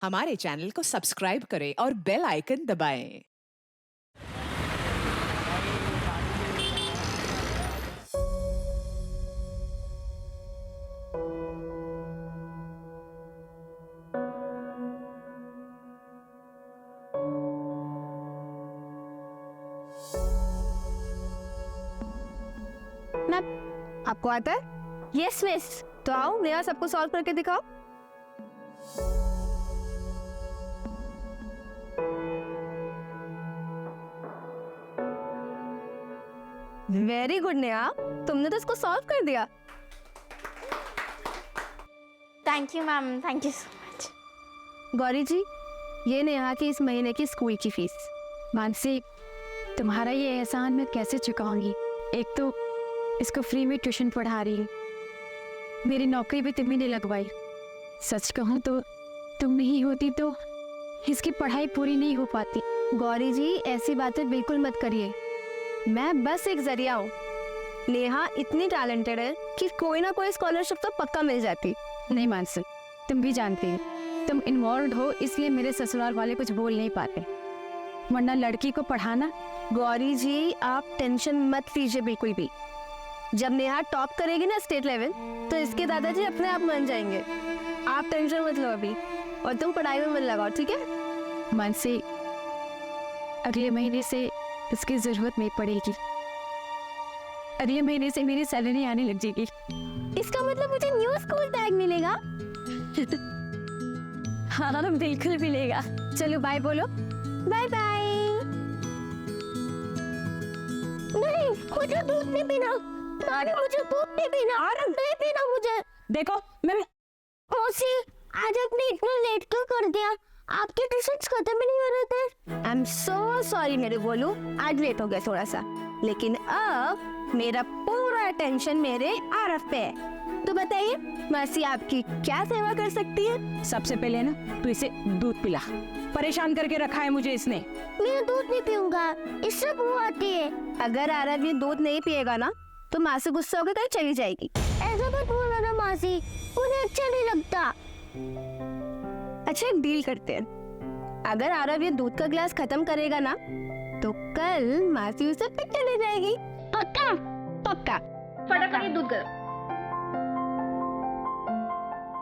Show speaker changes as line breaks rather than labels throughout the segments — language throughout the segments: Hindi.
हमारे चैनल को सब्सक्राइब करें और बेल आइकन दबाएं।
मैम, आपको आता है? Yes miss. तो आओ नया सबको सॉल्व करके दिखाओ। वेरी गुड नेहा, तुमने तो इसको सॉल्व कर दिया।
Thank you ma'am, thank you so much.
Gauri ji, ये नेहा की इस महीने की स्कूल की फीस।
मानसी, तुम्हारा ये एहसान मैं कैसे चुकाऊंगी? एक तो इसको फ्री में ट्यूशन पढ़ा रही है, मेरी नौकरी भी तुम्ही ने लगवाई। सच कहूँ तो तुम नहीं होती तो इसकी पढ़ाई पूरी नहीं हो पाती।
गौरी जी, ऐसी बातें बिल्कुल मत करिए। मैं बस एक जरिया हूँ। नेहा इतनी टैलेंटेड है कि कोई ना कोई स्कॉलरशिप तो पक्का मिल जाती।
नहीं मानसी, तुम भी जानती हो, तुम इन्वॉल्व हो इसलिए मेरे ससुराल वाले कुछ बोल नहीं पाते, वरना लड़की को पढ़ाना।
गौरी जी, आप टेंशन मत लीजिए बिल्कुल भी। जब नेहा टॉप करेगी ना स्टेट लेवल, तो इसके दादाजी अपने आप मान जाएंगे। आप टेंशन मत लो अभी, और तुम पढ़ाई में मन लगाओ, ठीक है?
मानसी, अगले महीने से इसकी जरूरत नहीं पड़ेगी। अगले महीने से मेरी सैलरी आने लग जाएगी।
इसका मतलब मुझे न्यू स्कूल बैग मिलेगा?
हाँ, बिल्कुल मिलेगा।
चलो बाय बोलो। Bye bye. नहीं, मुझे दूध नहीं पीना। नानी, मुझे दूध नहीं पीना। नहीं पीना मुझे।
देखो मैं
मौसी, आज आपने इतना लेट क्यों कर दिया? आपके ट्यूशन्स खत्म ही नहीं हो रहे थे। आई एम सो सॉरी मेरे बोलू, आज लेट हो गया थोड़ा सा, लेकिन अब मेरा पूरा अटेंशन मेरे आरफ पे है। तो बताइए मौसी, आपकी क्या सेवा कर सकती है?
सबसे पहले ना तू इसे दूध पिला, परेशान करके रखा है मुझे इसने।
मैं दूध नहीं पीऊंगा, इससे बू आती है। अगर आरव ये दूध नहीं पिएगा ना, तो माँ से गुस्सा होकर कहीं चली जाएगी। ऐसा मत बोलो ना मासी, मुझे अच्छा नहीं लगता। अच्छा, एक डील करते हैं। अगर आरव ये दूध का गिलास खत्म करेगा ना, तो कल मासी उसे पिटने ले जाएगी। पक्का? पक्का। फटाफट ये दूध गर्म।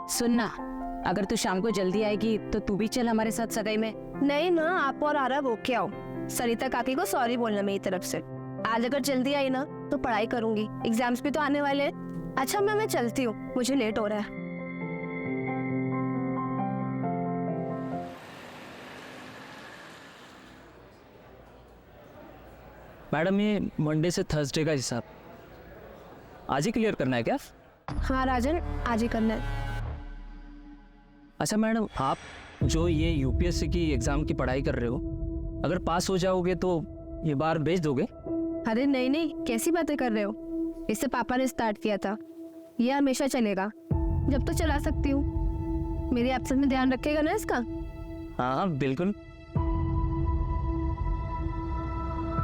सुनना, अगर तू शाम को जल्दी आएगी तो तू भी चल हमारे साथ सगाई में।
नहीं ना, आप और आरव होके आओ। सरिता काकी को सॉरी बोलना मेरी तरफ से। आज अगर जल्दी आई ना तो पढ़ाई करूंगी, एग्जाम्स भी तो आने वाले हैं। अच्छा मैं चलती हूँ, मुझे लेट हो रहा है।
मैडम, ये मंडे से थर्सडे का हिसाब आज ही क्लियर करना है क्या?
हाँ राजन, आज ही करना है।
अच्छा मैडम, आप जो ये यूपीएससी की एग्ज़ाम की पढ़ाई कर रहे हो, अगर पास हो जाओगे तो ये बार भेज दोगे?
अरे नहीं नहीं, कैसी बातें कर रहे हो? इससे पापा ने स्टार्ट किया था, ये हमेशा चलेगा जब तो चला सकती हूँ। मेरी एब्सेंस में ध्यान रखेगा ना इसका?
हाँ बिल्कुल।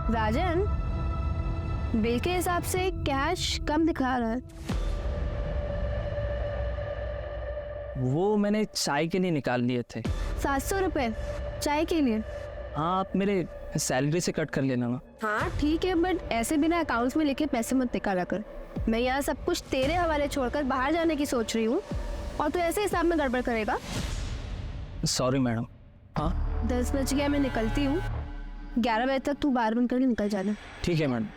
राजन, बिल के हिसाब से कैश कम दिखा रहा है।
वो मैंने चाय के लिए निकाल लिए थे।
700 रुपए चाय के लिए?
हाँ, आप मेरे सैलरी से कट कर लेना ना।
हाँ ठीक है, बट ऐसे बिना अकाउंट्स में लिखे पैसे मत निकाला कर। मैं यहाँ सब कुछ तेरे हवाले छोड़कर बाहर जाने की सोच रही हूँ, और तू ऐसे हिसाब में गड़बड़ करेगा।
Sorry madam. हाँ
10 बज गया, मैं निकलती हूँ। 11 बजे तक तू बाहर बंद करके निकल जाना।
ठीक है मैडम।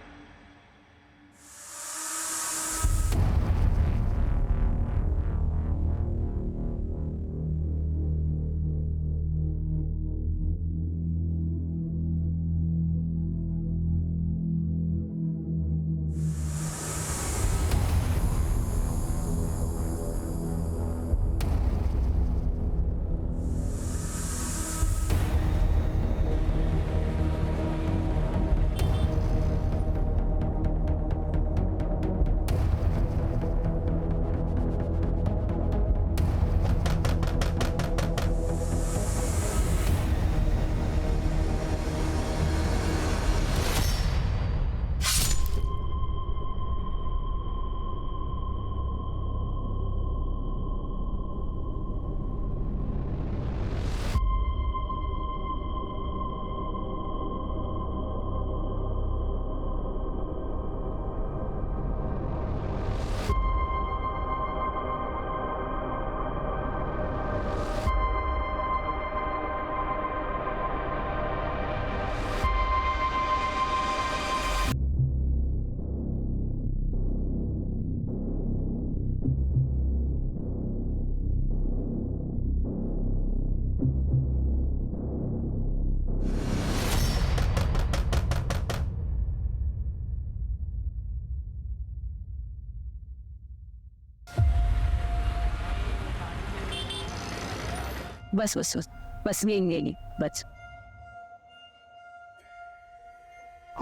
बस बस बस बस यही बस।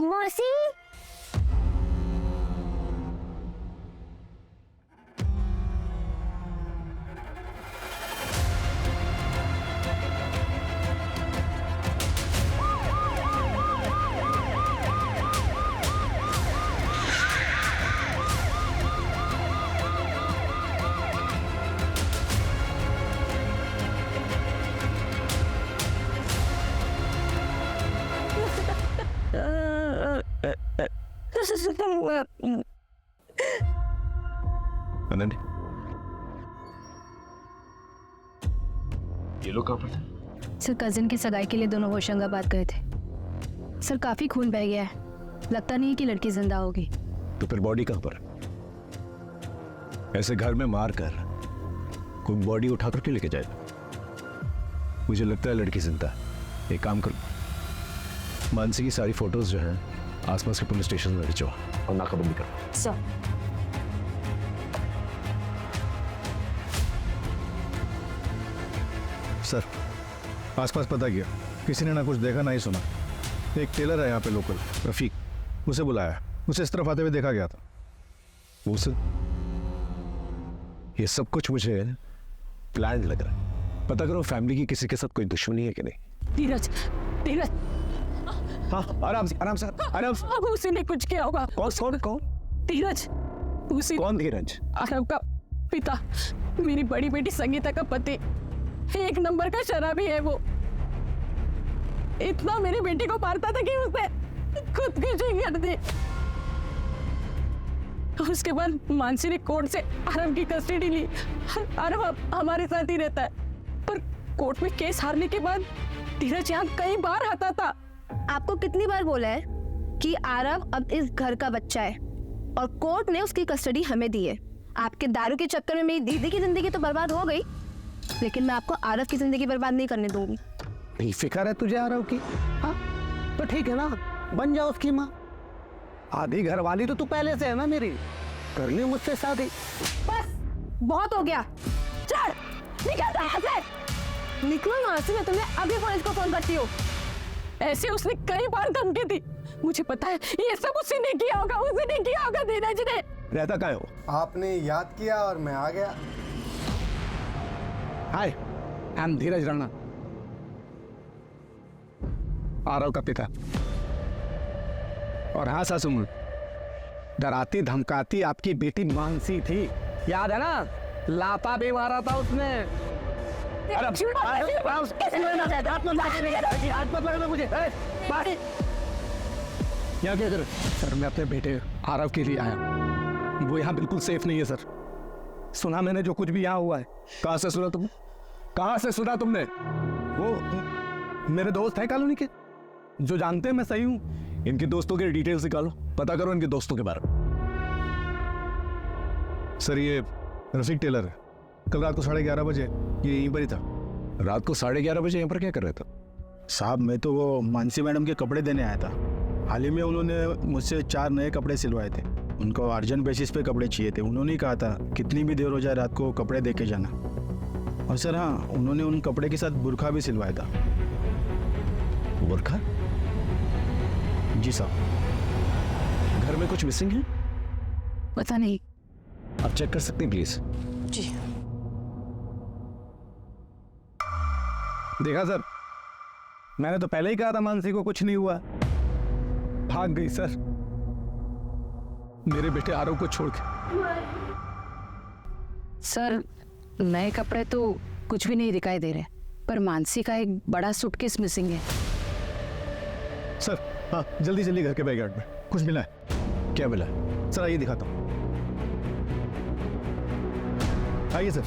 मौसी
अनन्या, ये लोग कहाँ पर थे?
सर कजिन की सगाई के लिए दोनों होशंगाबाद गए थे। सर काफी खून बह गया है, लगता नहीं है कि लड़की जिंदा होगी।
तो फिर बॉडी कहाँ पर? ऐसे घर में मार कर कोई बॉडी उठा कर क्यों लेके जाएगा? मुझे लगता है लड़की जिंदा है। एक काम करो, मानसी की सारी फोटोज जो हैं आसपास के पुलिस स्टेशन में भिजवा और नाकाबंदी करो।
सर
सर आसपास पता किया, किसी ने ना कुछ देखा ना ही सुना। एक टेलर है यहाँ पे लोकल, रफीक, उसे बुलाया, उसे इस तरफ आते हुए देखा गया था।
उस ये सब कुछ मुझे प्लान लग रहा है। पता करो फैमिली की किसी के साथ कोई दुश्मनी है कि नहीं।
धीरज धीरज,
हाँ आराम से आराम से आराम से।
अब उसी ने कुछ किया होगा।
कौन कौन कौन
धीरज, उसी
कौन धीरज?
आरव का पिता, मेरी बड़ी बेटी संगीता का पति, एक नंबर का शराबी है वो। इतना मेरी बेटी को मारता था कि उसने खुदकुशी कर दी। उसके बाद मानसी ने कोर्ट से आरव की कस्टडी ली। आरव अब हमारे साथ ही रहता है, पर कोर्ट में केस हारने के बाद धीरज यहाँ कई बार आता था।
आपको कितनी बार बोला है कि आरव अब इस घर का बच्चा है और कोर्ट ने उसकी कस्टडी हमें दी है। आपके दारू के चक्कर में मेरी दीदी की जिंदगी तो बर्बाद हो गई, लेकिन मैं आपको आरव की जिंदगी बर्बाद नहीं करने दूंगी।
नहीं फिक्र है तुझे आरव की? हाँ तो ठीक है ना, बन जाओ उसकी माँ। आधी घर वाली तो तू पहले से है ना मेरी, कर ली मुझसे शादी।
बस बहुत हो गया, चल निकल यहाँ से। निकलो यहाँ से, मैं तुम्हें अभी पुलिस को फोन करती हूँ।
ऐसे उसने कई बार धमकी दी। मुझे पता है ये सब उसी ने किया होगा, उसी ने किया होगा धीरज ने।
रहता क्या हो?
आपने याद किया और मैं आ गया।
हाय, आई एम धीरज राणा, आरव का पिता। और हाँ सासू माँ, डराती धमकाती आपकी बेटी मानसी थी, याद है ना? लाता भी मारा था उसने। यहाँ क्या कर? सर मैं अपने बेटे आरव के लिए आया, वो यहाँ बिल्कुल सेफ नहीं है सर। सुना मैंने जो कुछ भी यहाँ हुआ है।
कहाँ से सुना तुमने?
कहाँ से सुना तुमने? वो मेरे दोस्त हैं कॉलोनी के, जो जानते हैं मैं सही हूँ।
इनके दोस्तों के डिटेल्स निकालो, पता करो इनके दोस्तों के बारे में।
सर ये रफीक टेलर है, कल रात को 11:30 बजे ये यहीं पर ही था।
रात को 11:30 बजे यहाँ पर क्या कर रहे थे?
साहब मैं तो वो मानसी मैडम के कपड़े देने आया था। हाल ही में उन्होंने मुझसे 4 नए कपड़े सिलवाए थे, उनको अर्जेंट बेसिस पे कपड़े चाहिए थे। उन्होंने ही कहा था कितनी भी देर हो जाए रात को कपड़े दे के जाना। और सर हाँ, उन्होंने उन कपड़े के साथ बुर्खा भी सिलवाया था।
बुर्खा?
जी साहब।
घर में कुछ मिसिंग है?
पता नहीं।
आप चेक कर सकते हैं प्लीज?
जी।
देखा सर, मैंने तो पहले ही कहा था मानसी को कुछ नहीं हुआ। भाग गई सर, मेरे बेटे आरव को छोड़ के।
सर नए कपड़े तो कुछ भी नहीं दिखाई दे रहे, पर मानसी का एक बड़ा सूटकेस मिसिंग है।
सर हाँ, जल्दी जल्दी घर के बैकयार्ड में कुछ मिला है।
क्या मिला?
सर आइए दिखाता हूँ, आइए सर।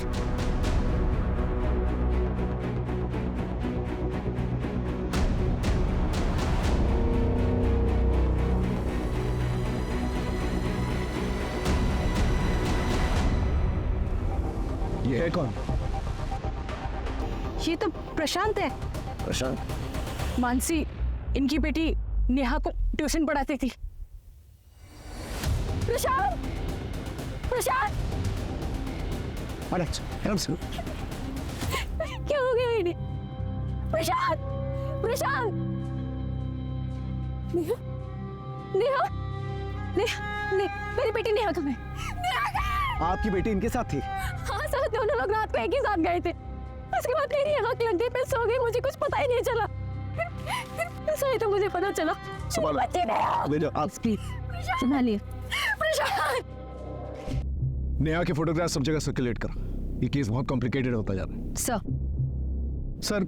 ये है कौन?
ये तो प्रशांत है।
प्रशांत?
मानसी इनकी बेटी नेहा को ट्यूशन पढ़ाती थी। प्रशांत, प्रशांत,
आराम से।
क्या हो गया इन्हें?
प्रशांत, प्रशांत, नेहा, नेहा, नेहा, मेरी बेटी नेहा कहाँ है? नेहा कहाँ है?
आपकी बेटी इनके साथ थी?
हाँ सर, दोनों लोग रात को एक ही साथ गए थे। उसके बाद मेरी आँख लग गई, मैं सो गई, मुझे कुछ पता ही नहीं चला। सही तो मुझे पता चला। बच्चे नेहा,
प्लीज संभालिए।
प्रशांत,
नेहा के फोटोग्राफ सब जगह सर्कुलेट कर। ये केस बहुत कॉम्प्लिकेटेड होता जा रहा है। सर,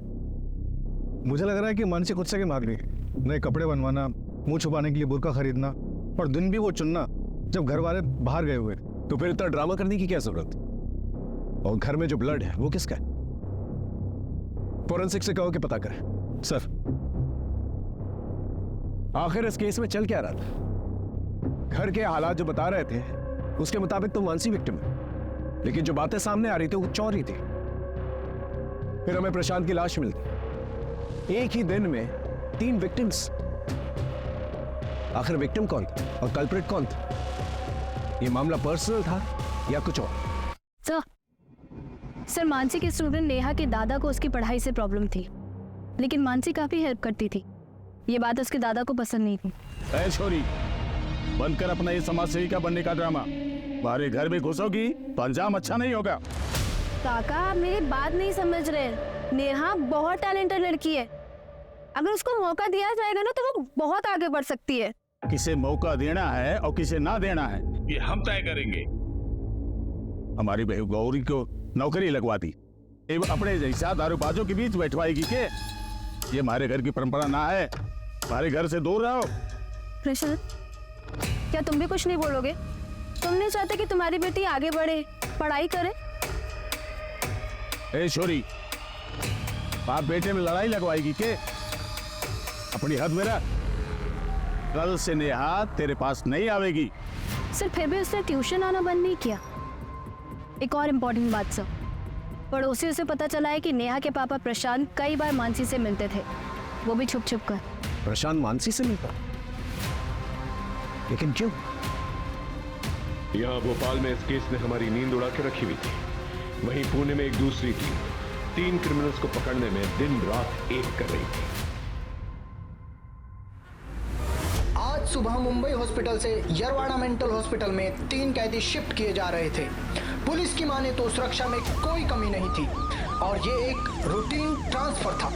मुझे लग रहा है कि मानसी खुद से के मांग रही है। नए कपड़े बनवाना, मुंह छुपाने के लिए बुर्का खरीदना, और दिन भी वो चुनना जब घर वाले बाहर गए हुए। तो फिर इतना ड्रामा करने की क्या जरूरत? और घर में जो ब्लड है वो किसका है? फोरेंसिक से कहो कि पता करें। सर, आखिर इस केस में चल क्या रहा था? घर के हालात जो बता रहे थे उसके मुताबिक तो मानसी विक्टिम है, लेकिन जो बातें सामने आ रही थी वो चौरी थी। फिर हमें प्रशांत की लाश मिलती। एक ही दिन में 3 विक्टिम्स। आखिर विक्टिम कौन था और कल्प्रिट कौन था? ये मामला पर्सनल था या कुछ और?
सर, मानसी के स्टूडेंट नेहा के दादा को उसकी पढ़ाई से प्रॉब्लम थी, लेकिन मानसी काफी हेल्प करती थी। ये बात उसके दादा को पसंद नहीं थी।
ऐ छोरी, बंद कर अपना ये समाज सेविका बनने का ड्रामा। हमारे घर में घुसोगी तो अंजाम अच्छा नहीं होगा।
काका, आप मेरी बात नहीं समझ रहे। नेहा बहुत टैलेंटेड लड़की है। अगर उसको मौका दिया जाएगा ना तो वो बहुत आगे बढ़ सकती है।
किसे मौका देना है और किसे ना देना है ये हम तय करेंगे। हमारी बहू गौरी को नौकरी लगवा दी, एवं अपने जैसा दारूबाजों के बीच बैठवाएगी के? ये हमारे घर की परंपरा ना है। हमारे घर से दूर रहो।
प्रशांत, क्या तुम भी कुछ नहीं बोलोगे? तुम नहीं चाहते कि तुम्हारी बेटी आगे बढ़े, पढ़ाई करे?
ए छोरी, बाप बेटे में लड़ाई लगवाएगी के? अपनी हद में रख। कल से नेहा तेरे पास नहीं आवेगी।
सर, फिर भी उसने ट्यूशन आना बंद नहीं किया। एक और इम्पोर्टेंट बात सर, पड़ोसियों से पता चला है कि नेहा के पापा प्रशांत कई बार मानसी से मिलते थे, वो भी छुप छुप कर।
प्रशांत मानसी से मिलता, लेकिन क्यों?
यहाँ भोपाल में इस केस ने हमारी नींद उड़ा के रखी हुई थी। वहीं पुणे में एक दूसरी टीम 3 क्रिमिनल्स को पकड़ने में दिन रात एक कर रही थी।
आज सुबह मुंबई हॉस्पिटल से यरवाड़ा मेंटल हॉस्पिटल में 3 कैदी शिफ्ट किए जा रहे थे। पुलिस की माने तो सुरक्षा में कोई कमी नहीं थी और ये एक रूटीन ट्रांसफर था।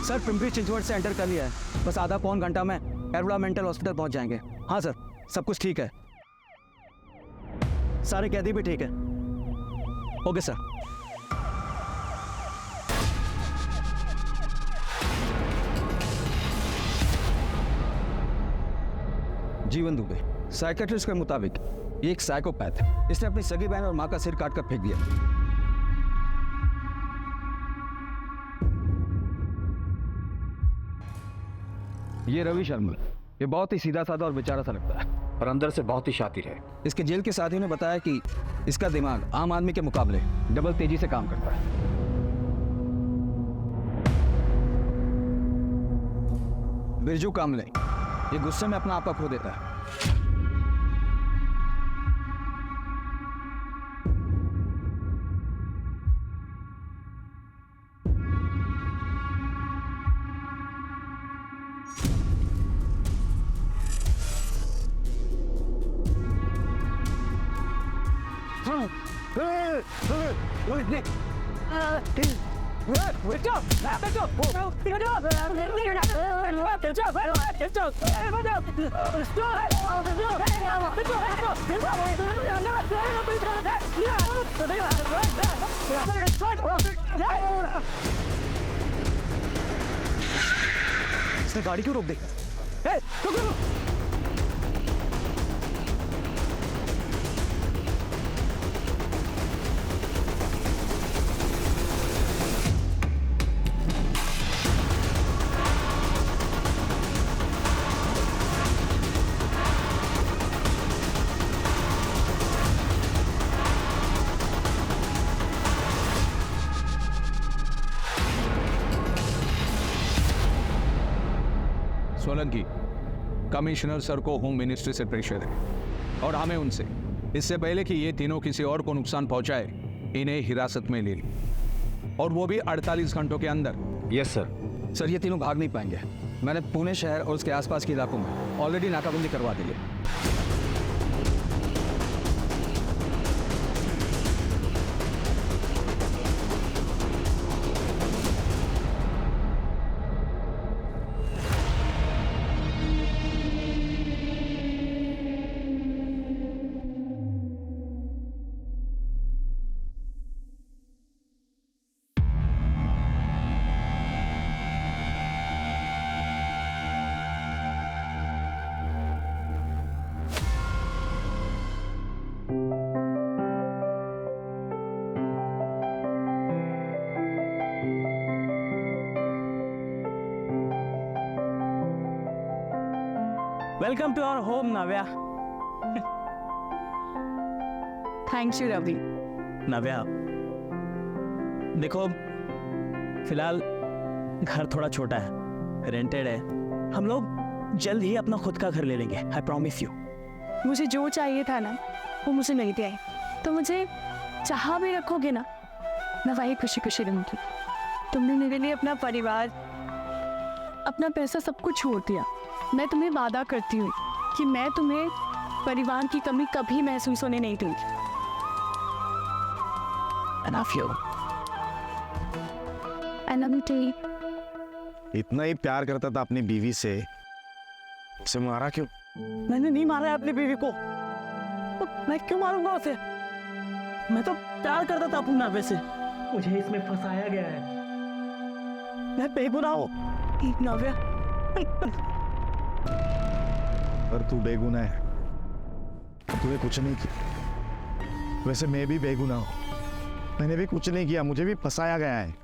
सर, पिंपरी चिंचवड से एंटर कर लिया है। बस आधा पौन घंटा में यरवाड़ा मेंटल हॉस्पिटल पहुंच जाएंगे। हाँ सर, सब कुछ ठीक है। सारे कैदी भी ठीक है। Okay sir.
जीवन दुबे, साइकेट्रिस्ट के मुताबिक ये एक साइकोपैथ है। इसने अपनी सगी बहन और मां का सिर काटकर फेंक दिया। ये रवि शर्मा, ये बहुत ही सीधा साधा और बेचारा सा लगता है, पर अंदर से बहुत ही शातिर है। इसके जेल के साथियों ने बताया कि इसका दिमाग आम आदमी के मुकाबले डबल तेजी से काम करता है। बिरजू कामले, ये गुस्से में अपना आपा खो देता है।
इसने गाड़ी क्यों रोक दी?
सोलंकी, कमिश्नर सर को होम मिनिस्ट्री से प्रेशर है और हमें उनसे इससे पहले कि ये तीनों किसी और को नुकसान पहुंचाए इन्हें हिरासत में ले लें। और वो भी 48 घंटों के अंदर।
Yes sir.
सर ये तीनों भाग नहीं पाएंगे। मैंने पुणे शहर और उसके आसपास के इलाकों में ऑलरेडी नाकाबंदी करवा दी है।
Welcome to our home Navya.
Thank you Ravi.
Navya देखो, फिलहाल घर थोड़ा छोटा है, रेंटेड है। हम लोग जल्द ही अपना खुद का घर ले लेंगे, आई प्रॉमिस यू।
मुझे जो चाहिए था ना वो मुझे मिल गया है, तो मुझे जहाँ भी रखोगे ना मैं वही खुशी खुशी रहूंगी। तुमने मेरे लिए अपना परिवार, अपना पैसा सब कुछ छोड़ दिया। मैं तुम्हें वादा करती हूँ कि मैं तुम्हें परिवार की कमी कभी महसूस होने नहीं दूंगी।
I love you.
I love you too.
इतना ही प्यार करता था अपनी बीवी से, उसे मारा क्यों?
मैंने नहीं मारा है अपनी बीवी को, तो मैं क्यों मारूंगा उसे? मैं तो प्यार करता था अपनी नावे से, मुझे इसमें फंसाया गया है। मैं बेगुनाह हूँ नव्या।
पर तू बेगुनाह है, तूने कुछ नहीं किया। वैसे मैं भी बेगुनाह हूँ, मैंने भी कुछ नहीं किया, मुझे भी फंसाया गया है।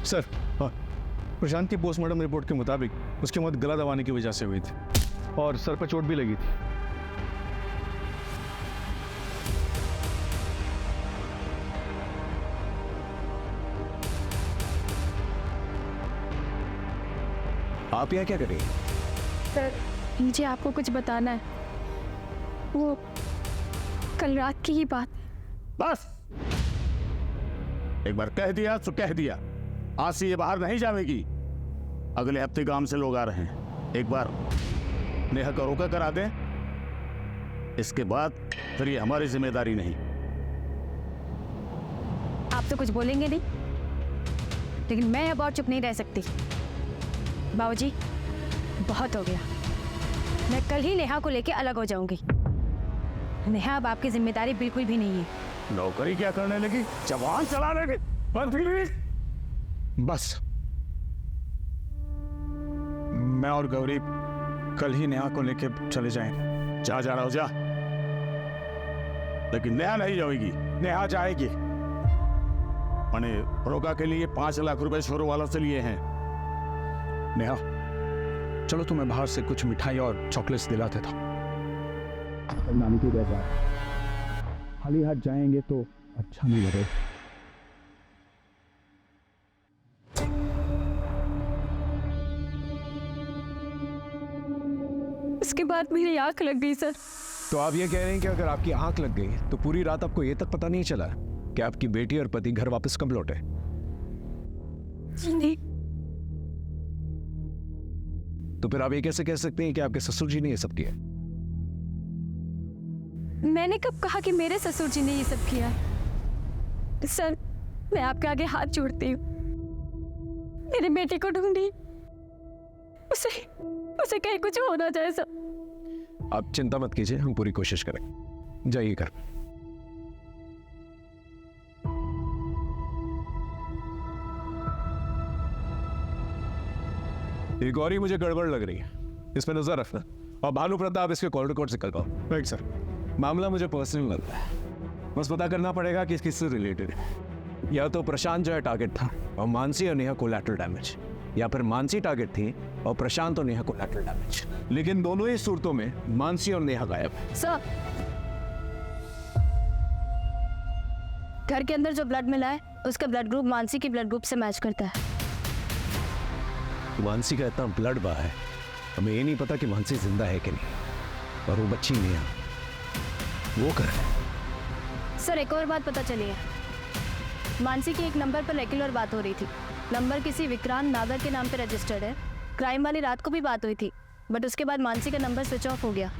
सर, प्रशांत की पोस्टमार्टम रिपोर्ट के मुताबिक उसकी मौत गला दबाने की वजह से हुई थी और सर पर चोट भी लगी थी।
आप यहाँ क्या कर रही हैं?
सर मुझे आपको कुछ बताना है, वो कल रात की ही बात।
बस एक बार कह दिया तो कह दिया, आज से ये बाहर नहीं जाएगी। अगले हफ्ते गांव से लोग आ रहे हैं, एक बार नेहा का रोका करा दें, इसके बाद फिर ये हमारी जिम्मेदारी नहीं।
आप तो कुछ बोलेंगे नहीं, लेकिन मैं अब और चुप नहीं रह सकती। बाबूजी बहुत हो गया, मैं कल ही नेहा को लेके अलग हो जाऊंगी। नेहा अब आपकी जिम्मेदारी बिल्कुल भी नहीं है।
नौकरी क्या करने लगी, जवान चला लगी।
बस मैं और गौरी कल ही नेहा को लेके चले जाएंगे।
जा रहा हो जा, लेकिन नेहा नहीं जाएगी।
नेहा जाएगी।
मैंने रोका के लिए 5 लाख रुपए शोरूम वालों से लिए हैं।
नेहा चलो तुम्हें बाहर से कुछ मिठाई और चॉकलेट्स दिलाते था। नानी की बेटा, खाली हाथ जाएंगे तो अच्छा नहीं लगेगा।
उसके बाद मेरी आंख लग गई सर।
तो आप ये कह रहे हैं कि अगर आपकी आंख लग गई तो पूरी रात आपको ये तक पता नहीं चला कि आपकी बेटी और पति घर वापस कब लौटे?
जी नहीं।
तो फिर आप ये कैसे कह सकते हैं कि आपके ससुर जी ने ये सब किया?
मैंने कब कहा कि मेरे ससुर जी ने ये सब किया? सर मैं आपके आगे हाथ जोड़ती हूँ, मेरी बेटी को ढूंढी, उसे कहीं कुछ हो ना जाए सर।
आप चिंता मत कीजिए, हम पूरी कोशिश करेंगे। जाइए घर। ये गौरी मुझे गड़बड़ लग रही है, इसमें नजर रखना। और भानु प्रताप इसके कॉल रिकॉर्ड से निकलवाओ।
Right sir.
मामला मुझे पर्सनल लगता है, बस पता करना पड़ेगा कि किससे रिलेटेड है। या तो प्रशांत जो है टारगेट था और मानसी और नेहा कोलैटरल डैमेज, या फिर मानसी टारगेट थी और प्रशांत और नेहा कोलैटरल डैमेज। लेकिन दोनों ही सूरतों में मानसी और नेहा गायब है।
सर घर के अंदर जो ब्लड मिला है उसका ब्लड ग्रुप मानसी के ब्लड ग्रुप से मैच करता है।
कि मानसी का इतना ब्लड बहा है, हमें ये नहीं पता कि मानसी जिंदा है कि नहीं। और वो बच्ची नेहा, वो कर
सर एक और बात पता चली है। मानसी की एक नंबर पर रेगुलर बात हो रही थी। नंबर किसी विक्रांत नागर के नाम पे रजिस्टर्ड है। क्राइम वाली रात को भी बात हुई थी, बट उसके बाद मानसी का नंबर स्विच ऑफ हो गया।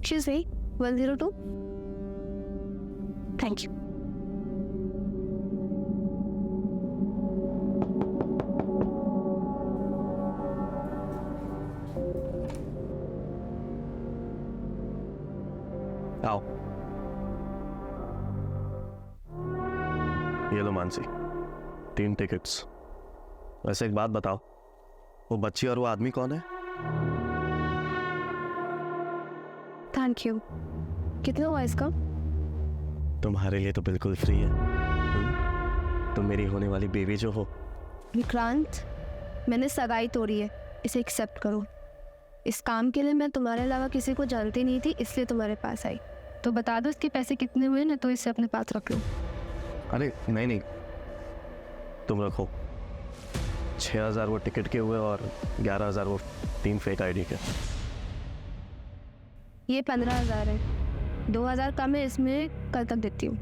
Excuse me, 102? Thank you.
आओ। ये लो मानसी, 3 टिकट्स। वैसे एक बात बताओ, वो बच्ची और वो आदमी कौन है?
Thank you. कितना हुआ इसका?
तुम्हारे लिए तो बिल्कुल फ्री है। तुम मेरी होने वाली बेबी जो हो।
विक्रांत, मैंने सगाई तोड़ी है, इसे एक्सेप्ट करो। इस काम के लिए मैं तुम्हारे अलावा किसी को जानती नहीं थी, इसलिए तुम्हारे पास आई। तो बता दो इसके पैसे कितने हुए ना, तो इसे अपने पास रख लो।
अरे नहीं, तुम रखो। 6,000 वो टिकट के हुए और 11,000 वो 3 फेक आईडी के।
ये 15,000 है, 2,000 कम है, इसमें कल तक देती हूँ।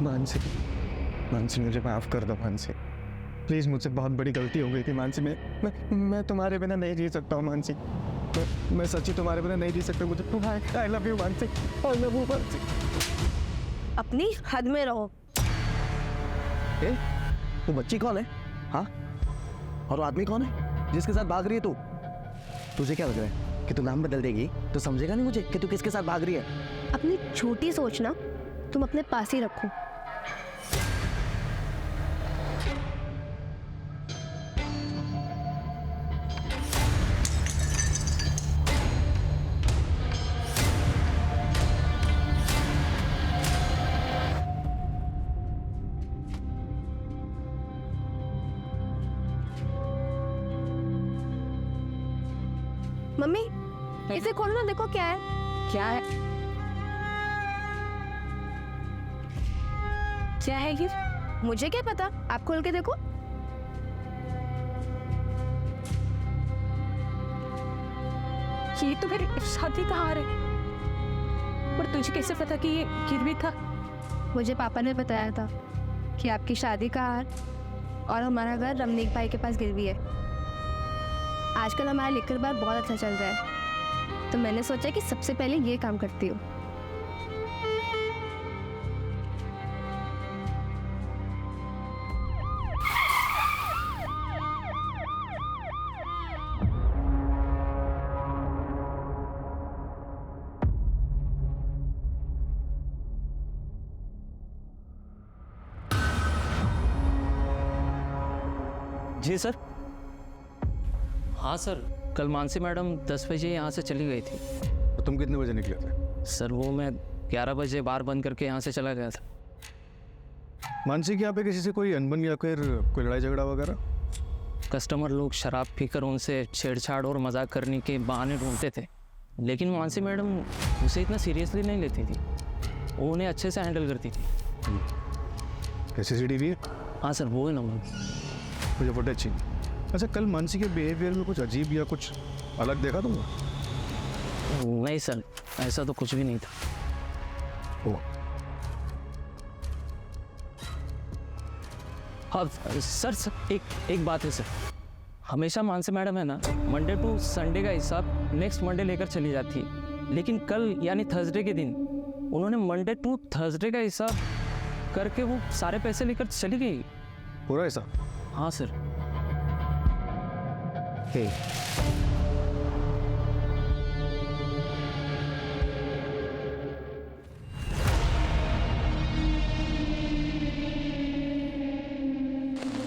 मानसी, मुझे माफ कर दो मानसी, प्लीज। मुझसे बहुत बड़ी गलती हो गई थी मानसी। मैं तुम्हारे बिना नहीं जी सकता हूँ मानसी। मैं सच्ची तुम्हारे बिना नहीं जी सकता। मुझे I love you Mansi, I love you Mansi.
अपनी हद में रहो।
वो बच्ची कौन है? हाँ, और वो आदमी कौन है जिसके साथ भाग रही है तू? तुझे क्या लग रहा है कि तू नाम बदल देगी तो समझेगा नहीं मुझे कि तू किसके साथ भाग रही है?
अपनी छोटी सोच ना तुम अपने पास ही रखो। मम्मी, इसे खोलो ना, देखो क्या है। क्या है? क्या है ये? मुझे क्या पता, आप खोल के देखो। ये तो मेरी शादी का हार है। पर तुझे कैसे पता कि ये गिरवी था? मुझे पापा ने बताया था कि आपकी शादी का हार और हमारा घर रमनीक भाई के पास गिरवी है। आजकल हमारा लिकर बार बहुत अच्छा चल रहा है, तो मैंने सोचा कि सबसे पहले ये काम करती हूँ।
जी सर। हाँ सर, कल मानसी मैडम 10 बजे यहाँ से चली गई थी।
तो तुम कितने बजे निकले थे?
सर वो मैं 11 बजे बार बंद करके यहाँ से चला गया था।
मानसी के यहाँ पे किसी से कोई अनबन या फिर कोई लड़ाई झगड़ा वगैरह?
कस्टमर लोग शराब पीकर उनसे छेड़छाड़ और मजाक करने के बहाने ढूंढते थे, लेकिन मानसी मैडम उसे इतना सीरियसली नहीं लेती थी। वो उन्हें अच्छे से हैंडल करती थी।
CCTV है?
हाँ सर, वो है नंबर।
मुझे फुटेज चाहिए। अच्छा, कल मानसी के बिहेवियर में कुछ अजीब या कुछ अलग देखा तुमने?
नहीं सर, ऐसा तो कुछ भी नहीं था।
ओह।
हाँ सर, एक बात है सर। हमेशा मानसी मैडम है ना, मंडे टू संडे का हिसाब नेक्स्ट मंडे लेकर चली जाती है, लेकिन कल यानी थर्सडे के दिन उन्होंने मंडे टू थर्सडे का हिसाब करके वो सारे पैसे लेकर चली गई।
पूरा ऐसा?
हाँ सर।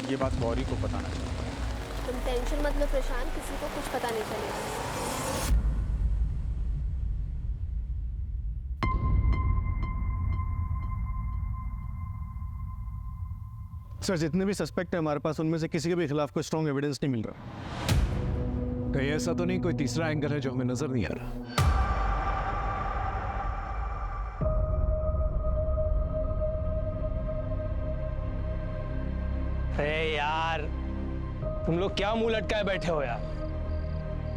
ये बात गौरी को बताना चाहिए।
तुम टेंशन मत लो प्रशांत, किसी को कुछ पता नहीं चलेगा।
सर, जितने भी सस्पेक्ट हैं हमारे पास, उनमें से किसी के भी खिलाफ कोई स्ट्रॉन्ग एविडेंस नहीं मिल रहा।
कहीं ऐसा तो नहीं कोई तीसरा एंगल है जो हमें नजर नहीं आ रहा?
अरे यार, तुम लोग क्या मुंह लटकाए बैठे हो यार?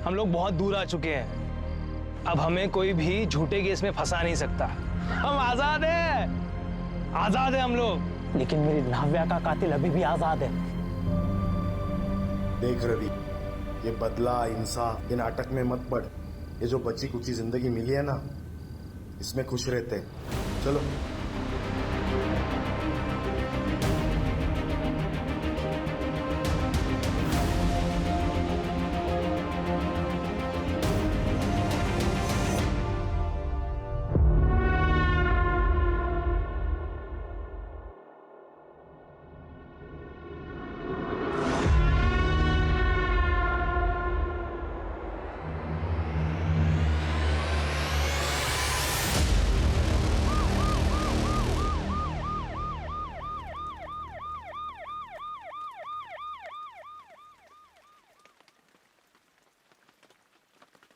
हम लोग बहुत दूर आ चुके हैं। अब हमें कोई भी झूठे केस में फंसा नहीं सकता। हम आजाद हैं, आजाद हैं हम लोग। लेकिन मेरी नाव्या का कातिल अभी भी आजाद है।
देख रवि, ये बदला, हिंसा, ये नाटक में मत पड़। ये जो बची कुची जिंदगी मिली है ना, इसमें खुश रहते हैं। चलो।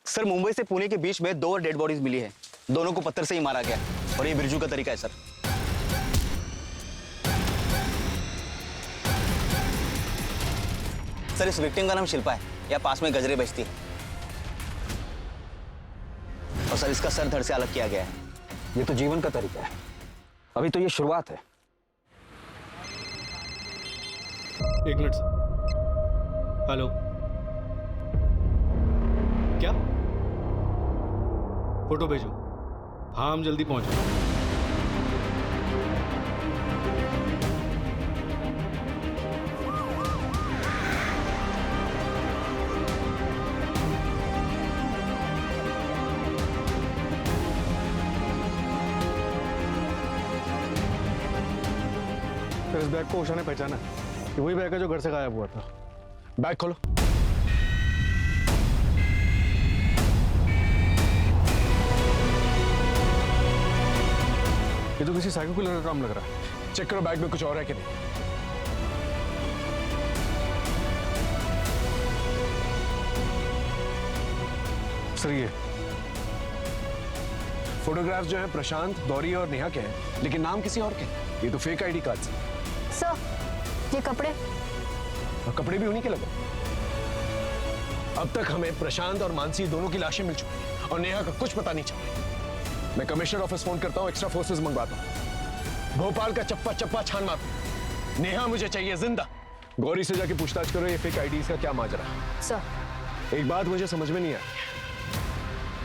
सर, मुंबई से पुणे के बीच में 2 और डेड बॉडीज मिली है। दोनों को पत्थर से ही मारा गया और ये बिरजू का तरीका है सर। सर, इस विक्टिम का नाम शिल्पा है, या पास में गजरे बेचती है। और सर, इसका सर धड़ से अलग किया गया है।
ये तो जीवन का तरीका है, अभी तो ये शुरुआत है।
एक मिनट। हेलो, क्या फोटो भेजो? हाँ, हम जल्दी पहुंच रहे हैं।
इस बैग को उषा ने पहचाना। ये वही बैग है जो घर से गायब हुआ था। बैग खोलो। ये तो किसी साइको किलर का काम लग रहा है। चेक करो बैग में कुछ और है कि नहीं। सर, ये
फोटोग्राफ्स जो है प्रशांत, गौरी और नेहा के हैं, लेकिन नाम किसी और के। ये तो फेक आईडी कार्ड्स हैं।
सर, ये कपड़े?
और कपड़े भी उन्हीं के लगे। अब तक हमें प्रशांत और मानसी दोनों की लाशें मिल चुकी हैं और नेहा का कुछ पता नहीं चला। मैं कमिश्नर ऑफिस फोन करता हूँ, एक्स्ट्रा फोर्सेस मंगवाता हूँ, भोपाल का चप्पा चप्पा छान मारता हूँ। नेहा मुझे चाहिए जिंदा। गौरी से जाके पूछताछ करो ये फेक आईडीज का क्या माजरा है।
सर,
एक बात मुझे समझ में नहीं आई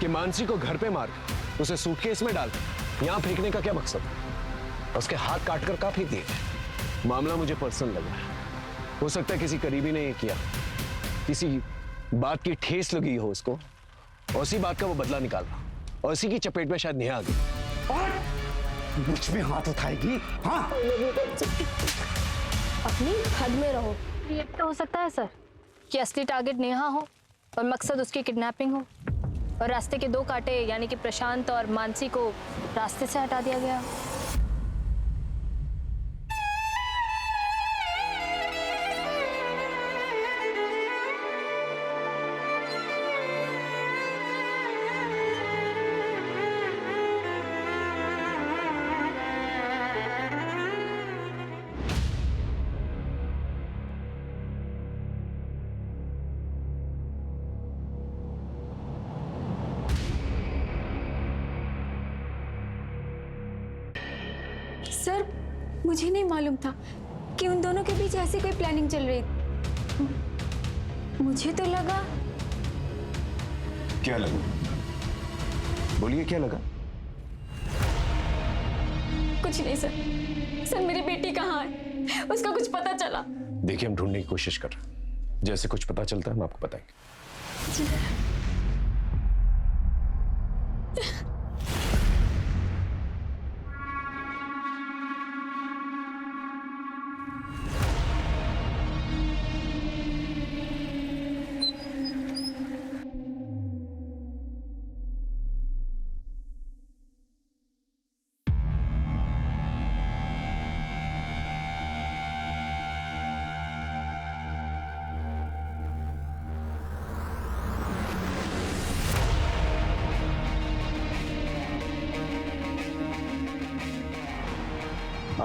कि मानसी को घर पे मार उसे सूटकेस में डाल यहाँ फेंकने का क्या मकसद है? उसके हाथ काटकर कहाँ फेंक दिए? मामला मुझे पर्सनल लगा है। हो सकता है किसी करीबी ने ये किया, किसी बात की ठेस लगी हो उसको, और उसी बात का वो बदला निकालना, और इसी की चपेट में शायद नेहा आ गई।
मुझ में हाथ उठाएगी? हाँ,
अपनी हद में रहो। ये तो हो सकता है सर कि असली टारगेट नेहा हो और मकसद उसकी किडनैपिंग हो, और रास्ते के 2 कांटे यानी कि प्रशांत और मानसी को रास्ते से हटा दिया गया।
सर, मुझे नहीं मालूम था कि उन दोनों के बीच ऐसी कोई प्लानिंग चल रही थी। मुझे तो लगा।
क्या लगा? बोलिए, क्या लगा?
कुछ नहीं सर। सर, मेरी बेटी कहाँ है? उसका कुछ पता चला?
देखिए, हम ढूंढने की कोशिश कर रहे हैं। जैसे कुछ पता चलता है हम आपको बताएंगे।
जी।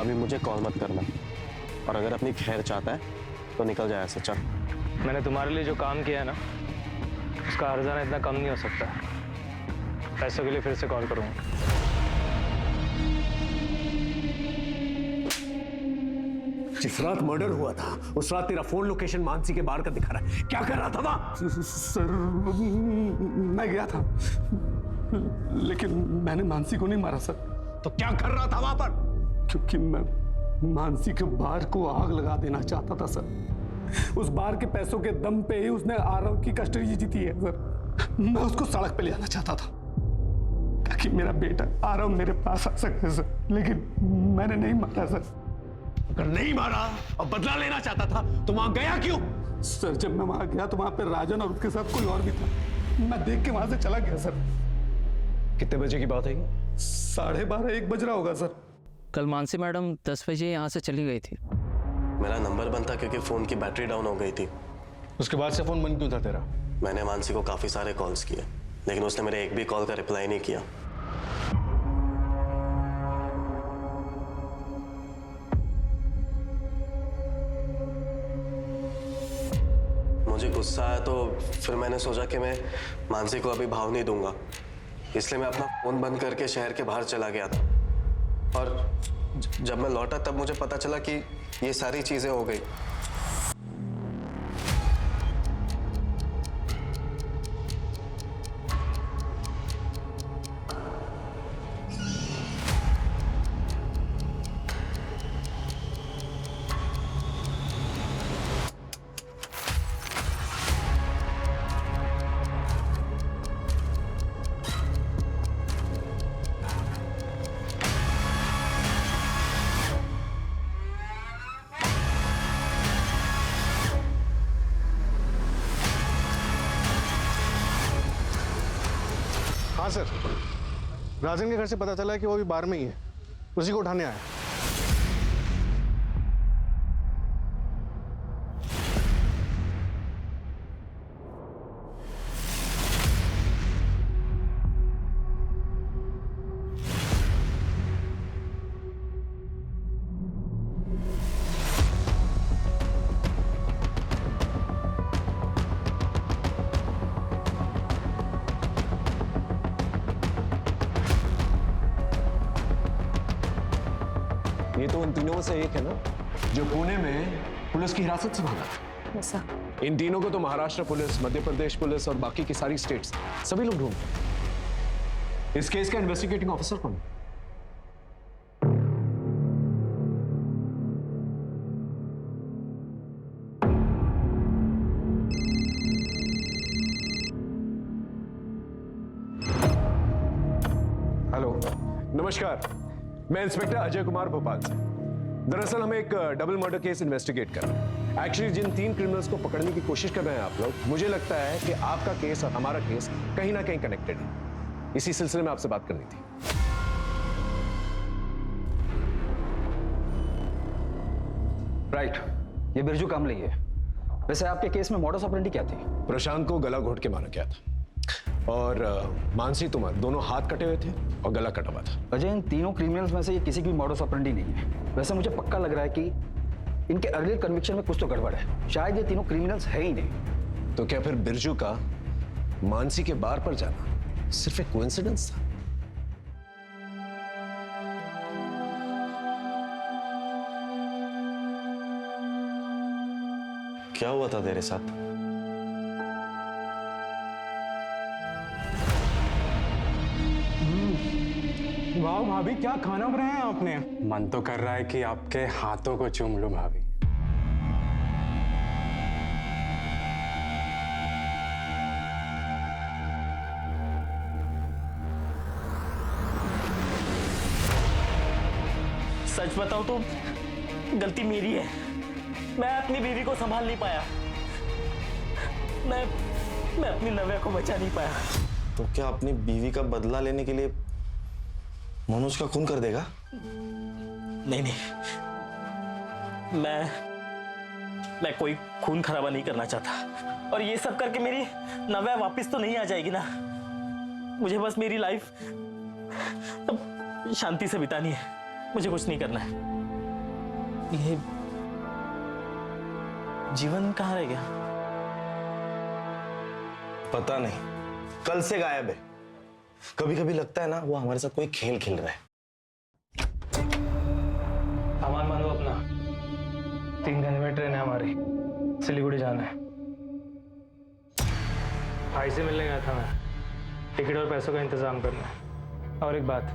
अभी मुझे कॉल मत करना, और अगर अपनी खैर चाहता है तो निकल जाए ऐसे। चल।
मैंने तुम्हारे लिए जो काम किया है ना, उसका हर्जाना इतना कम नहीं हो सकता। पैसों के लिए फिर से कॉल करूँगा।
जिस रात मर्डर हुआ था उस रात तेरा फोन लोकेशन मानसी के बाहर का दिखा रहा है। क्या कर रहा था वहां?
सर मैं गया था, लेकिन मैंने मानसी को नहीं मारा सर।
तो क्या कर रहा था वहां पर?
क्योंकि मैं मानसी के बार को आग लगा देना चाहता था सर। उस बार के पैसों के दम पे ही उसने आरव की कस्टडी जीती है सर। मैं उसको सड़क पे ले आना चाहता था ताकि मेरा बेटा आरव मेरे पास आ सके सर, लेकिन मैंने नहीं मारा सर।
अगर नहीं मारा और बदला लेना चाहता था तो वहां गया क्यों?
सर जब मैं वहां गया तो वहां पे राजन और उसके साथ कोई और भी था। मैं देख के वहां से चला गया सर।
कितने बजे की बात है?
12:30 1 बज रहा होगा सर।
कल मानसी मैडम 10 बजे यहाँ से चली गई थी।
मेरा नंबर बंद था क्योंकि फोन की बैटरी डाउन हो गई थी।
उसके बाद से फोन बंद क्यों था तेरा?
मैंने मानसी को काफी सारे कॉल्स किए, लेकिन उसने मेरे एक भी कॉल का रिप्लाई नहीं किया। मुझे गुस्सा आया तो फिर मैंने सोचा कि मैं मानसी को अभी भाव नहीं दूंगा, इसलिए मैं अपना फोन बंद करके शहर के बाहर चला गया था। और जब मैं लौटा तब मुझे पता चला कि ये सारी चीजें हो गई।
हाँ सर, राजन के घर से पता चला है कि वो अभी बार में ही है, उसी को उठाने आया।
ये तो उन तीनों में से एक है ना जो पुणे में पुलिस की हिरासत से भागा था।
ऐसा
इन तीनों को तो महाराष्ट्र पुलिस, मध्य प्रदेश पुलिस और बाकी की सारी स्टेट्स सभी लोग ढूंढते हैं। इस केस का इन्वेस्टिगेटिंग ऑफिसर कौन है? हेलो, नमस्कार, मैं इंस्पेक्टर अजय कुमार भोपाल से। दरअसल हम एक डबल मर्डर केस इन्वेस्टिगेट कर रहे हैं। एक्चुअली जिन 3 क्रिमिनल्स को पकड़ने की कोशिश कर रहे हैं आप लोग, मुझे लगता है कि आपका केस और हमारा केस कहीं ना कहीं कनेक्टेड है। इसी सिलसिले में आपसे बात करनी थी।
राइट, ये बिरजू कामले है। वैसे आपके केस में मॉडस ऑपरेंडी क्या थी?
प्रशांत को गला घोट के मारा गया था और मानसी तुमार दोनों हाथ कटे हुए थे और गला कटा हुआ था।
अजय, इन तीनों क्रिमिनल्स में से ये किसी की मॉडस ऑपरेंडी नहीं है। वैसे मुझे पक्का लग रहा है कि इनके अर्लियर कन्विक्शन में कुछ तो गड़बड़ है। शायद ये तीनों क्रिमिनल्स है ही नहीं।
तो क्या फिर बिरजू का मानसी के बार पर जाना सिर्फ एक कोइंसिडेंस था?
क्या हुआ था तेरे साथ?
वाह भाभी, क्या खाना बनाया है आपने? मन तो कर रहा है कि आपके हाथों को चूम लूं भाभी।
सच बताऊं तो गलती मेरी है। मैं अपनी बीवी को संभाल नहीं पाया। मैं अपनी नव्या को बचा नहीं पाया।
तो क्या अपनी बीवी का बदला लेने के लिए मनोज का खून कर देगा?
नहीं, मैं कोई खून खराबा नहीं करना चाहता। और ये सब करके मेरी नव्या वापस तो नहीं आ जाएगी ना। मुझे बस मेरी लाइफ अब शांति से बितानी है। मुझे कुछ नहीं करना है। ये जीवन कहाँ रह गया?
पता नहीं, कल से गायब है। कभी कभी लगता है ना वो हमारे साथ कोई खेल खेल रहा है।
सामान बांधो अपना, 3 घंटे में ट्रेन है हमारी, सिलीगुड़ी जाना है। भाई से मिलने गया था मैं, टिकट और पैसों का इंतजाम करना है। और एक बात,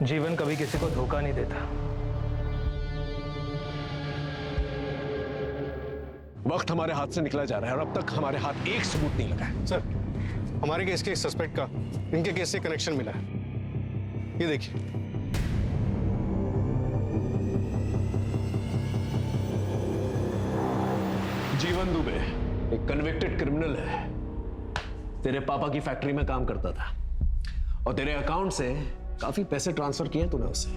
जीवन कभी किसी को धोखा नहीं देता।
वक्त हमारे हाथ से निकला जा रहा है और अब तक हमारे हाथ एक सबूत नहीं लगा है।
सर, हमारे केस के सस्पेक्ट का इनके केस से कनेक्शन मिला है। ये देखिए।
जीवन दुबे एक कन्विक्टेड क्रिमिनल है। तेरे पापा की फैक्ट्री में काम करता था और तेरे अकाउंट से काफी पैसे ट्रांसफर किए तूने उसे।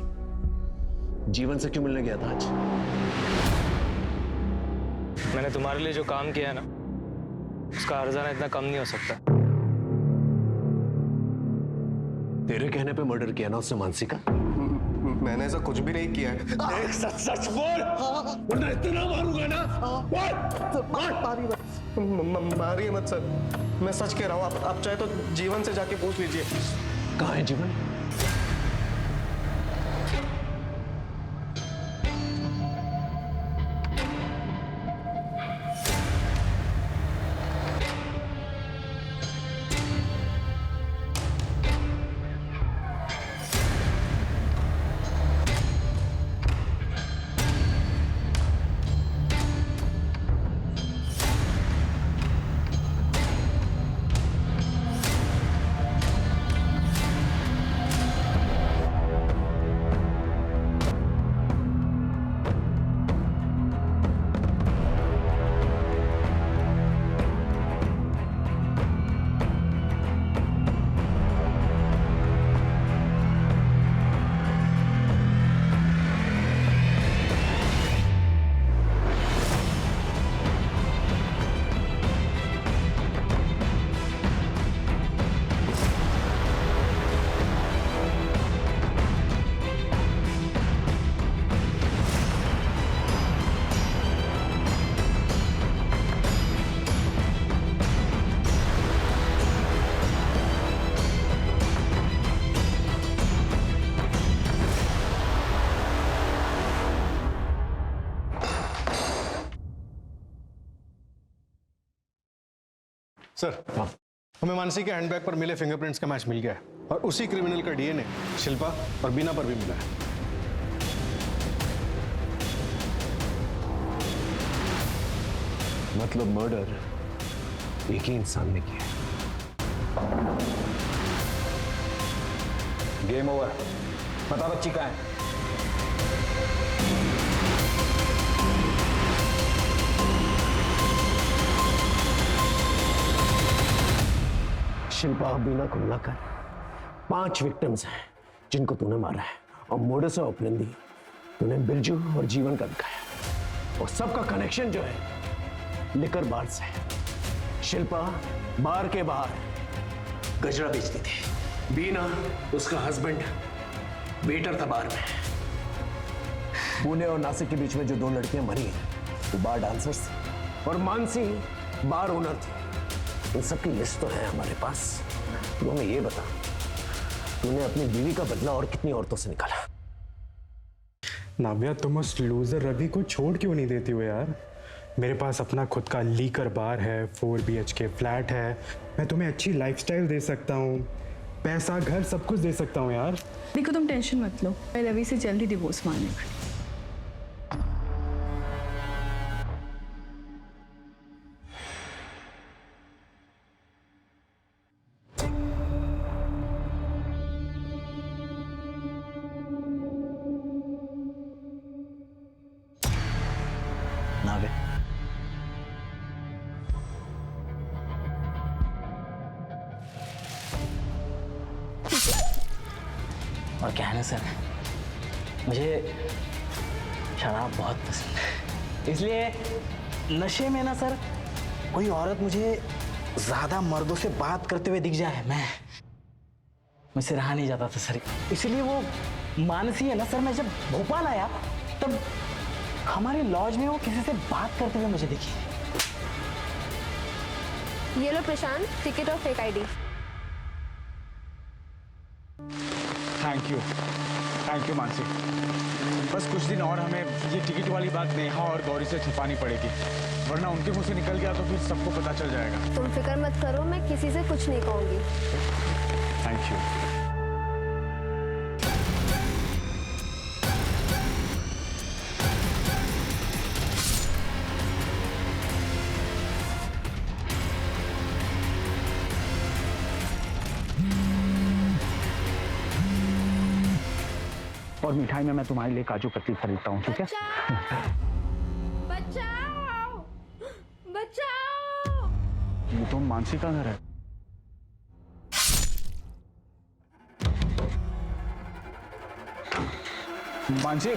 जीवन से क्यों मिलने गया था आज?
मैंने तुम्हारे लिए जो काम किया है ना, उसका हर्जाना इतना कम नहीं हो सकता।
तेरे कहने पे मर्डर किया ना उससे मानसी का?
मैंने ऐसा कुछ भी नहीं किया है।
देख, सच सच बोल, वरना इतना मारूंगा ना।
मारिए मत सर, मैं सच कह रहा हूँ। आप चाहे तो जीवन से जाके पूछ लीजिए।
कहाँ है जीवन?
सर, हमें मानसी के हैंडबैग पर मिले फिंगरप्रिंट्स का मैच मिल गया है और उसी क्रिमिनल का डीएनए शिल्पा और बीना पर भी मिला है।
मतलब मर्डर एक ही इंसान ने किया।
Game over. पता बच्ची कहाँ है?
शिल्पा और बीना को मिलाकर 5 विक्टिम्स हैं जिनको तूने मारा है और मोडस ऑपरेंडी तूने बिरजू और जीवन का दिखाया। और सबका कनेक्शन जो है लिकर बार से है। शिल्पा बार के बाहर गजरा बेचती थी, बीना उसका हस्बैंड वेटर था बार में। पुणे और नासिक के बीच में जो 2 लड़कियां मरी हैं वो बार डांसर्स थी और मानसी बार ओनर थी। इन सबकी लिस्ट तो है हमारे पास। तो हमें ये बता, तूने अपनी बीवी का बदला और कितनी औरतों से निकाला?
नाव्या, तुम उस लूजर रवि को छोड़ क्यों नहीं देती हो यार? मेरे पास अपना खुद का लीकर बार है, 4 BHK फ्लैट है, मैं तुम्हें अच्छी लाइफस्टाइल दे सकता हूँ, पैसा घर सब कुछ दे सकता हूँ यार।
देखो तुम टेंशन मत लो, मैं रवि से जल्दी डिवोर्स मांगने वाली।
नावे, और क्या है ना सर, मुझे शराब बहुत पसंद है, इसलिए नशे में ना सर कोई औरत मुझे ज्यादा मर्दों से बात करते हुए दिख जाए, मुझसे रहा नहीं जाता था सर। इसलिए वो मानसी है ना सर, मैं जब भोपाल आया तब हमारे लॉज में वो किसी से बात करते हुए मुझे दिखी।
ये लो प्रशांत, टिकट और fake ID.
Thank you Mansi. बस कुछ दिन और हमें ये टिकट वाली बात नेहा और गौरी से छिपानी पड़ेगी, वरना उनके मुंह से निकल गया तो फिर सबको पता चल जाएगा।
तुम फिक्र मत करो, मैं किसी से कुछ नहीं कहूंगी।
Thank you. और मिठाई में मैं तुम्हारे लिए काजू कतली खरीदता हूँ, ठीक है?
बचाओ! बचाओ!
ये तो मानसी का घर है। मानसी,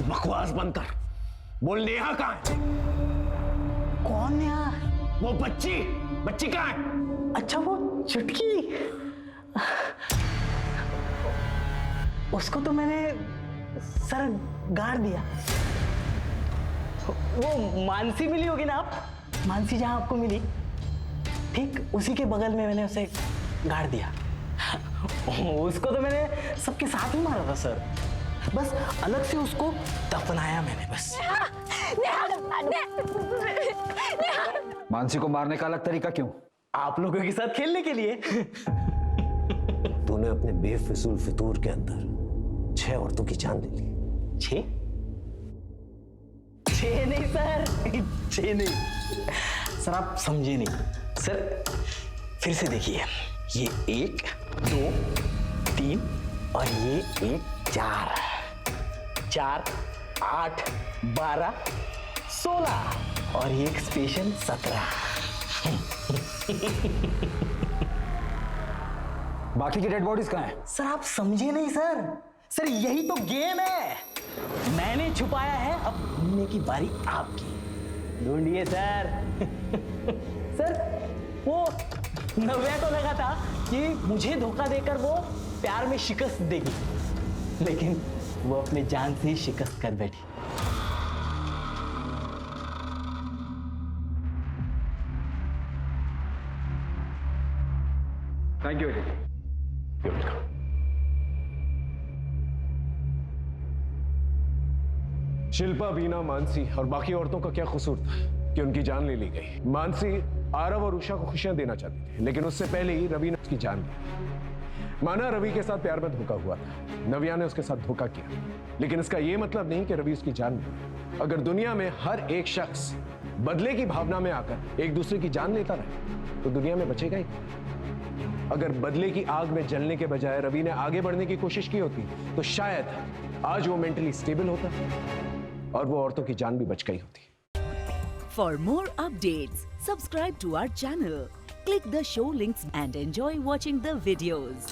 बकवास बंद कर। बोल नेहा कहाँ है?
कौन नेहा?
वो बच्ची कहाँ है?
अच्छा वो चुटकी, उसको तो मैंने सर गाड़ दिया। वो मानसी मिली होगी ना आप? मानसी जहां आपको मिली ठीक उसी के बगल में मैंने उसे गाड़ दिया। उसको तो मैंने सबके साथ ही मारा था सर, बस अलग से उसको दफनाया मैंने बस।
मानसी को मारने का अलग तरीका क्यों?
आप लोगों के साथ खेलने के लिए।
तूने अपने बेफिजूल फितूर के अंदर 6 औरतों की जान ले ली।
6 नहीं सर, 6 नहीं सर, आप समझे नहीं सर। फिर से देखिए, ये 1 2 3 और ये 1 4 4 8 12 16 और ये एक स्पेशल 17।
बाकी की डेड बॉडीज कहाँ हैं?
सर आप समझे नहीं सर यही तो गेम है। मैंने छुपाया है, अब ढूंढने की बारी आपकी। ढूंढिए सर। सर वो नव्या को लगा था कि मुझे धोखा देकर वो प्यार में शिकस्त देगी, लेकिन वो अपने जान से ही शिकस्त कर बैठी।
Thank you.
शिल्पा, बीना, मानसी और बाकी औरतों का क्या कसूर था कि उनकी जान ले ली गई? मानसी आरव और उषा को खुशियां देना चाहती थी, लेकिन उससे पहले ही रवि ने उसकी जान ली। माना रवि के साथ प्यार में धोखा हुआ था, नव्या ने उसके साथ धोखा किया, लेकिन इसका यह मतलब नहीं कि रवि उसकी जान ली। अगर दुनिया में हर एक शख्स बदले की भावना में आकर एक दूसरे की जान लेता रहे तो दुनिया में बचेगा ही। अगर बदले की आग में जलने के बजाय रवि ने आगे बढ़ने की कोशिश की होती तो शायद आज वो मेंटली स्टेबल होता और वो औरतों की जान भी बच गई होती।
For more updates, subscribe to our channel, click the show links and enjoy watching the videos.